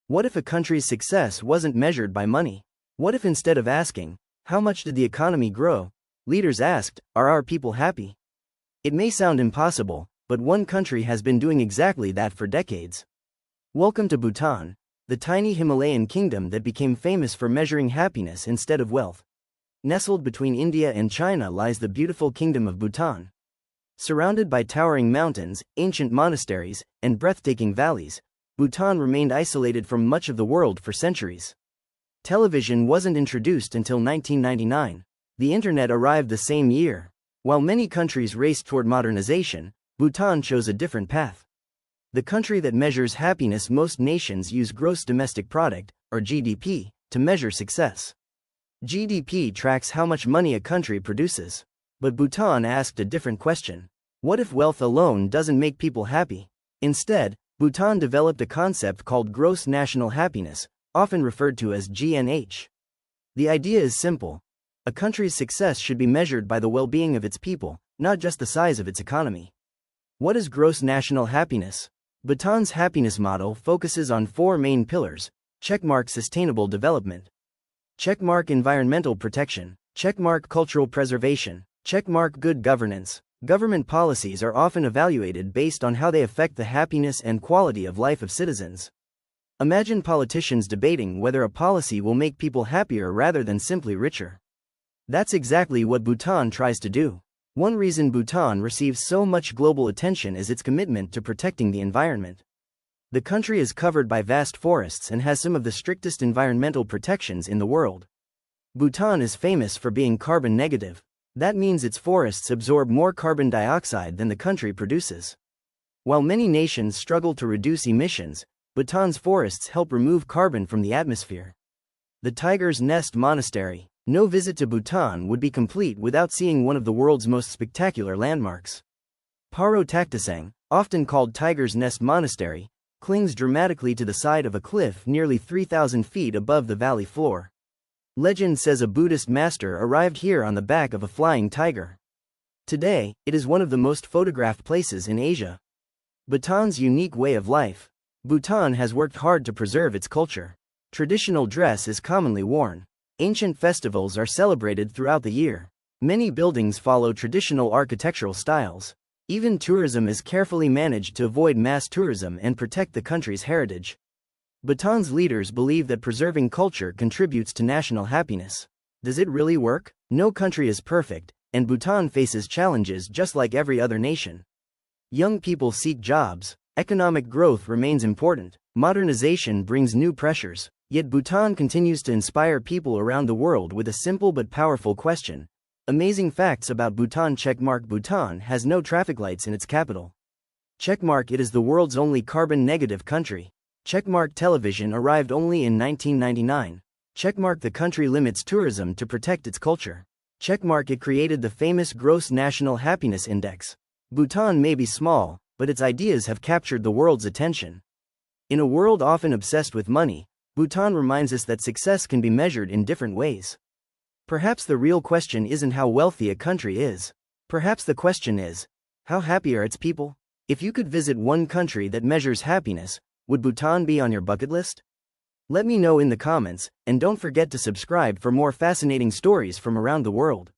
What if a country's success wasn't measured by money? What if instead of asking, how much did the economy grow, leaders asked, are our people happy? It may sound impossible, but one country has been doing exactly that for decades. Welcome to Bhutan, the tiny Himalayan kingdom that became famous for measuring happiness instead of wealth. Nestled between India and China lies the beautiful kingdom of Bhutan. Surrounded by towering mountains, ancient monasteries, and breathtaking valleys, Bhutan remained isolated from much of the world for centuries. Television wasn't introduced until 1999. The internet arrived the same year. While many countries raced toward modernization, Bhutan chose a different path. The country that measures happiness. Most nations use gross domestic product, or GDP, to measure success. GDP tracks how much money a country produces. But Bhutan asked a different question. What if wealth alone doesn't make people happy? Instead, Bhutan developed a concept called gross national happiness, often referred to as GNH. The idea is simple. A country's success should be measured by the well-being of its people, not just the size of its economy. What is gross national happiness? Bhutan's happiness model focuses on four main pillars: checkmark sustainable development, checkmark environmental protection, checkmark cultural preservation, checkmark good governance. Government policies are often evaluated based on how they affect the happiness and quality of life of citizens. Imagine politicians debating whether a policy will make people happier rather than simply richer. That's exactly what Bhutan tries to do. One reason Bhutan receives so much global attention is its commitment to protecting the environment. The country is covered by vast forests and has some of the strictest environmental protections in the world. Bhutan is famous for being carbon negative. That means its forests absorb more carbon dioxide than the country produces. While many nations struggle to reduce emissions, Bhutan's forests help remove carbon from the atmosphere. The Tiger's Nest Monastery. No visit to Bhutan would be complete without seeing one of the world's most spectacular landmarks. Paro Taktsang, often called Tiger's Nest Monastery, clings dramatically to the side of a cliff nearly 3,000 feet above the valley floor. Legend says a Buddhist master arrived here on the back of a flying tiger. Today, it is one of the most photographed places in Asia. Bhutan's unique way of life. Bhutan has worked hard to preserve its culture. Traditional dress is commonly worn. Ancient festivals are celebrated throughout the year. Many buildings follow traditional architectural styles. Even tourism is carefully managed to avoid mass tourism and protect the country's heritage. Bhutan's leaders believe that preserving culture contributes to national happiness. Does it really work? No country is perfect, and Bhutan faces challenges just like every other nation. Young people seek jobs. Economic growth remains important. Modernization brings new pressures. Yet Bhutan continues to inspire people around the world with a simple but powerful question. Amazing facts about Bhutan. Checkmark. Bhutan has no traffic lights in its capital. Checkmark. It is the world's only carbon-negative country. Checkmark. Television arrived only in 1999. Checkmark. The country limits tourism to protect its culture. Checkmark. It created the famous Gross National Happiness Index. Bhutan may be small, but its ideas have captured the world's attention. In a world often obsessed with money, Bhutan reminds us that success can be measured in different ways. Perhaps the real question isn't how wealthy a country is. Perhaps the question is, how happy are its people? If you could visit one country that measures happiness, would Bhutan be on your bucket list? Let me know in the comments, and don't forget to subscribe for more fascinating stories from around the world.